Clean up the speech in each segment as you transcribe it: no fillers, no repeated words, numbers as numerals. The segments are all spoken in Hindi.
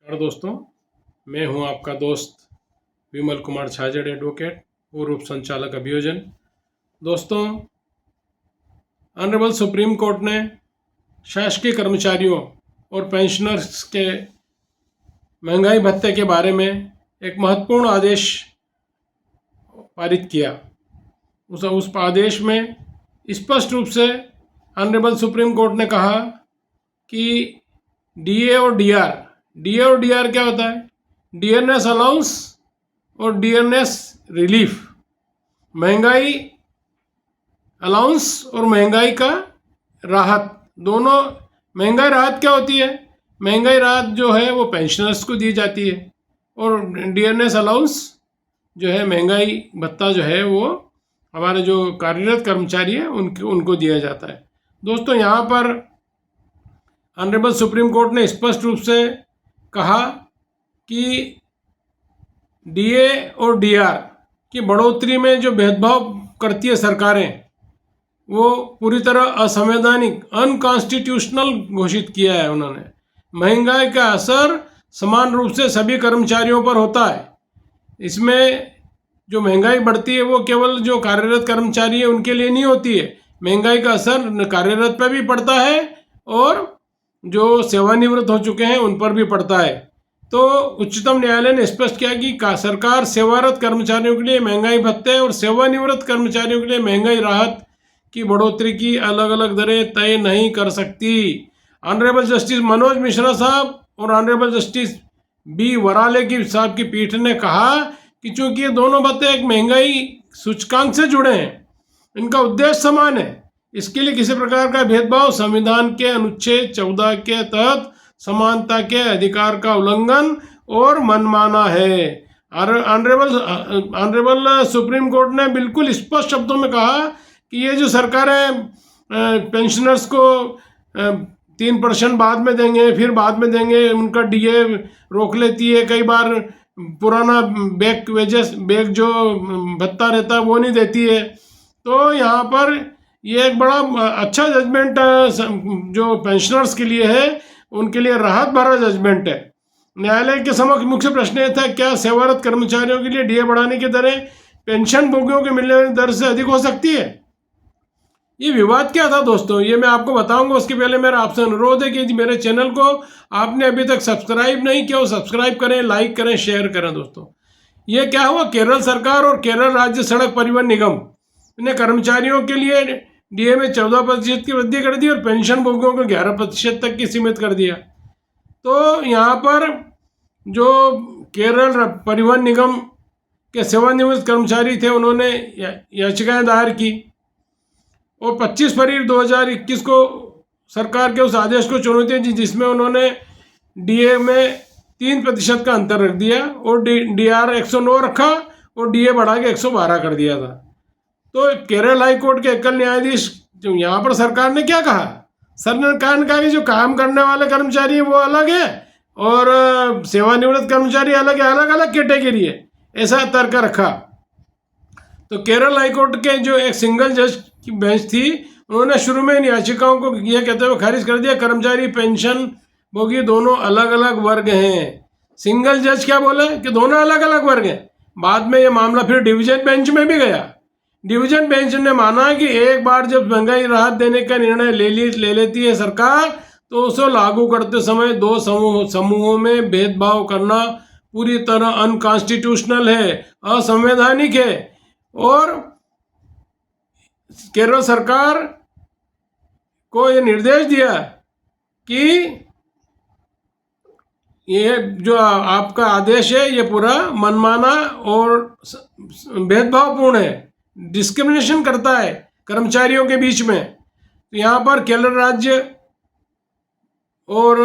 नमस्कार दोस्तों, मैं हूं आपका दोस्त विमल कुमार छाजड़, एडवोकेट, पूर्व उप संचालक अभियोजन। दोस्तों, ऑनरेबल सुप्रीम कोर्ट ने शासकीय कर्मचारियों और पेंशनर्स के महंगाई भत्ते के बारे में एक महत्वपूर्ण आदेश पारित किया। उस आदेश में स्पष्ट रूप से ऑनरेबल सुप्रीम कोर्ट ने कहा कि डीए और डीआर क्या होता है? डियरनेस अलाउंस और डियरनेस रिलीफ। महंगाई अलाउंस और महंगाई का राहत, दोनों। महंगाई राहत क्या होती है? महंगाई राहत जो है वो पेंशनर्स को दी जाती है, और डियरनेस अलाउंस जो है, महंगाई भत्ता जो है, वो हमारे जो कार्यरत कर्मचारी हैं उनको दिया जाता है। दोस्तों, यहाँ पर ऑनरेबल सुप्रीम कोर्ट ने स्पष्ट रूप से कहा कि डीए और डीआर की बढ़ोतरी में जो भेदभाव करती है सरकारें, वो पूरी तरह असंवैधानिक, अनकॉन्स्टिट्यूशनल घोषित किया है उन्होंने। महंगाई का असर समान रूप से सभी कर्मचारियों पर होता है। इसमें जो महंगाई बढ़ती है वो केवल जो कार्यरत कर्मचारी है उनके लिए नहीं होती है। महंगाई का असर कार्यरत पर भी पड़ता है और जो सेवानिवृत्त हो चुके हैं उन पर भी पड़ता है। तो उच्चतम न्यायालय ने स्पष्ट किया कि सरकार सेवारत कर्मचारियों के लिए महंगाई भत्ते और सेवानिवृत्त कर्मचारियों के लिए महंगाई राहत की बढ़ोतरी की अलग अलग दरें तय नहीं कर सकती। ऑनरेबल जस्टिस मनोज मिश्रा साहब और ऑनरेबल जस्टिस बी वराले की साहब की पीठ ने कहा कि चूंकि ये दोनों भत्ते एक महंगाई सूचकांक से जुड़े हैं, इनका उद्देश्य समान है, इसके लिए किसी प्रकार का भेदभाव संविधान के अनुच्छेद 14 के तहत समानता के अधिकार का उल्लंघन और मनमाना है। ऑनरेबल सुप्रीम कोर्ट ने बिल्कुल स्पष्ट शब्दों में कहा कि ये जो सरकारें पेंशनर्स को 3% बाद में देंगे, फिर बाद में देंगे, उनका डीए रोक लेती है, कई बार पुराना बैक जो भत्ता रहता है वो नहीं देती है। तो यहाँ पर ये एक बड़ा अच्छा जजमेंट जो पेंशनर्स के लिए है, उनके लिए राहत भरा जजमेंट है। न्यायालय के समक्ष मुख्य प्रश्न यह था, क्या सेवारत कर्मचारियों के लिए डीए बढ़ाने की दरें पेंशन भोगियों के मिलने वाली दर से अधिक हो सकती है? ये विवाद क्या था दोस्तों, ये मैं आपको बताऊंगा। उसके पहले मेरा आपसे अनुरोध है कि मेरे चैनल को आपने अभी तक सब्सक्राइब नहीं किया, सब्सक्राइब करें, लाइक करें, शेयर करें। दोस्तों, ये क्या हुआ, केरल सरकार और केरल राज्य सड़क परिवहन निगम ने कर्मचारियों के लिए डीए में 14% की वृद्धि कर दी और पेंशन भोगियों को 11% तक की सीमित कर दिया। तो यहाँ पर जो केरल परिवहन निगम के सेवानिवृत्त कर्मचारी थे, उन्होंने याचिकाएं दायर की और 25 फरवरी 2021 को सरकार के उस आदेश को चुनौती दी जिसमें उन्होंने डीए में 3% का अंतर रख दिया और डीआर 109 रखा और डीए बढ़ा के 112 कर दिया था। तो केरल हाई कोर्ट के एकल न्यायाधीश, जो यहाँ पर सरकार ने क्या कहा, सरकार ने कहा कि जो काम करने वाले कर्मचारी है वो अलग है और सेवानिवृत्त कर्मचारी अलग है, अलग अलग कैटेगरी है, ऐसा तर्क रखा। तो केरल हाईकोर्ट के जो एक सिंगल जज की बेंच थी, उन्होंने शुरू में इन याचिकाओं को यह कहते हुए खारिज कर दिया, कर्मचारी पेंशन भोगी दोनों अलग अलग वर्ग हैं। सिंगल जज क्या बोले कि दोनों अलग अलग वर्ग हैं। बाद में ये मामला फिर डिवीजन बेंच में भी गया। डिवीजन बेंच ने माना कि एक बार जब महंगाई राहत देने का निर्णय ले लेती है सरकार, तो उसे लागू करते समय दो समूहों में भेदभाव करना पूरी तरह अनकॉन्स्टिट्यूशनल है, असंवैधानिक है। और केरल सरकार को ये निर्देश दिया कि ये जो आपका आदेश है ये पूरा मनमाना और भेदभावपूर्ण है, डिस्क्रिमिनेशन करता है कर्मचारियों के बीच में। तो यहाँ पर केरल राज्य और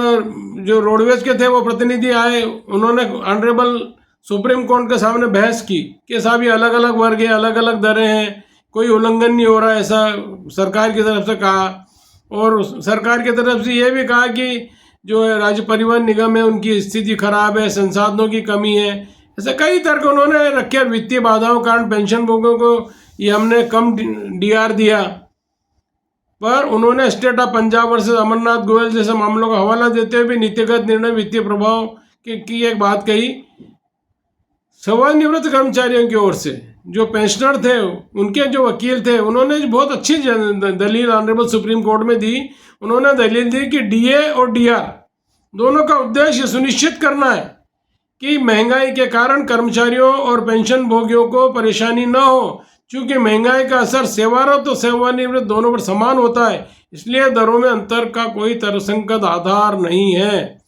जो रोडवेज के थे वो प्रतिनिधि आए, उन्होंने ऑनरेबल सुप्रीम कोर्ट के सामने बहस की कि साहब ये अलग अलग वर्ग है, अलग अलग दरें हैं, कोई उल्लंघन नहीं हो रहा, ऐसा सरकार की तरफ से कहा। और सरकार की तरफ से ये भी कहा कि जो राज्य परिवहन निगम है उनकी स्थिति खराब है, संसाधनों की कमी है, ऐसे कई तर्क उन्होंने रखे। वित्तीय बाधाओं के कारण पेंशन भोगियों को ये हमने कम डीआर दिया, पर उन्होंने state of Punjab versus Amarnath Goyal जैसे मामलों का हवाला देते हुए भी नीतिगत निर्णय वित्तीय प्रभाव की एक बात कही, सेवानिवृत्त कर्मचारियों की ओर से जो पेंशनर थे, उनके जो वकील थे, उन्होंने बहुत अच्छी दलील ऑनरेबल सुप्रीम कोर्ट में दी। उन्होंने दलील दी कि डीए और डीआर दोनों का उद्देश्य सुनिश्चित करना है कि महंगाई के कारण कर्मचारियों और पेंशन भोगियों को परेशानी न हो। चूंकि महंगाई का असर सेवारत और सेवानिवृत्त दोनों पर समान होता है, इसलिए दरों में अंतर का कोई तर्कसंगत आधार नहीं है।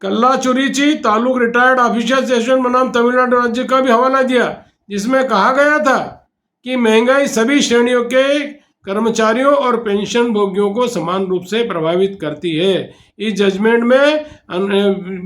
कल्लाचुरीची तालुक रिटायर्ड ऑफिसर्स एसोसिएशन बनाम तमिलनाडु राज्य का भी हवाला दिया, जिसमें कहा गया था कि महंगाई सभी श्रेणियों के कर्मचारियों और पेंशन भोगियों को समान रूप से प्रभावित करती है। इस जजमेंट में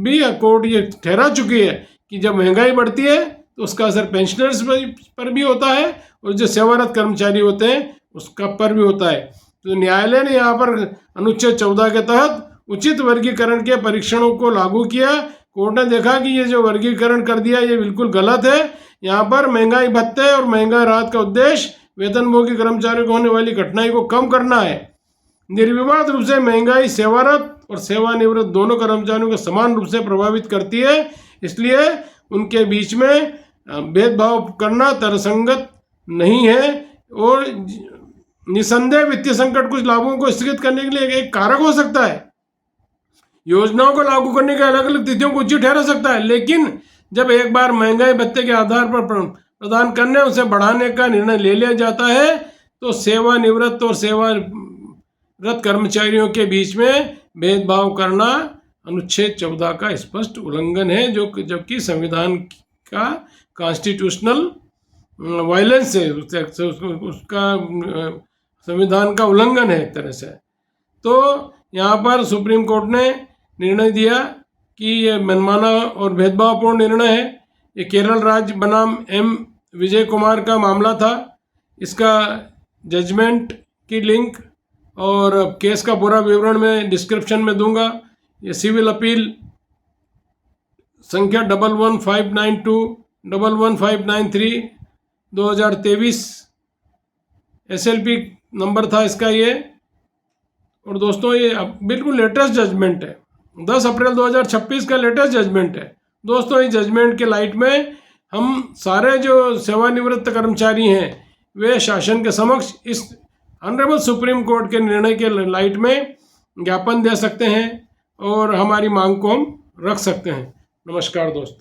भी कोर्ट ये ठहरा चुकी है कि जब महंगाई बढ़ती है तो उसका असर पेंशनर्स पर भी होता है और जो सेवारत कर्मचारी होते हैं उसका पर भी होता है। तो न्यायालय ने यहाँ पर अनुच्छेद 14 के तहत उचित वर्गीकरण के परीक्षणों को लागू किया। कोर्ट ने देखा कि ये जो वर्गीकरण कर दिया ये बिल्कुल गलत है। यहाँ पर महंगाई भत्ते और महंगाई राहत का उद्देश्य वेतनभोगी कर्मचारियों को होने वाली कठिनाई को कम करना है। निर्विवाद रूप से महंगाई सेवारत और सेवानिवृत्त दोनों कर्मचारियों को समान रूप से प्रभावित करती है, इसलिए उनके बीच में भेदभाव करना तर्कसंगत नहीं है। और निसंदेह वित्तीय संकट कुछ लाभों को स्थगित करने के लिए एक कारक हो सकता है। योजनाओं को लागू करने के अलग अलग तिथियों को उचित ठहरा सकता है, लेकिन जब एक बार महंगाई भत्ते के आधार पर प्रदान करने उसे बढ़ाने का निर्णय ले लिया जाता है तो सेवानिवृत्त और सेवारत कर्मचारियों के बीच में भेदभाव करना अनुच्छेद 14 का स्पष्ट उल्लंघन है, जो जबकि संविधान का कॉन्स्टिट्यूशनल वायलेंस है, उसका संविधान का उल्लंघन है एक तरह से। तो यहाँ पर सुप्रीम कोर्ट ने निर्णय दिया कि ये मनमाना और भेदभावपूर्ण निर्णय है। ये केरल राज्य बनाम एम विजय कुमार का मामला था। इसका जजमेंट की लिंक और केस का पूरा विवरण मैं डिस्क्रिप्शन में दूंगा। ये सिविल अपील संख्या 1159211593 2023 SLP नंबर था इसका ये। और दोस्तों ये बिल्कुल लेटेस्ट जजमेंट है, 10 अप्रैल 2026 का लेटेस्ट जजमेंट है। दोस्तों इस जजमेंट के लाइट में हम सारे जो सेवानिवृत्त कर्मचारी हैं वे शासन के समक्ष इस ऑनरेबल सुप्रीम कोर्ट के निर्णय के लाइट में ज्ञापन दे सकते हैं और हमारी मांग को हम रख सकते हैं। नमस्कार दोस्तों।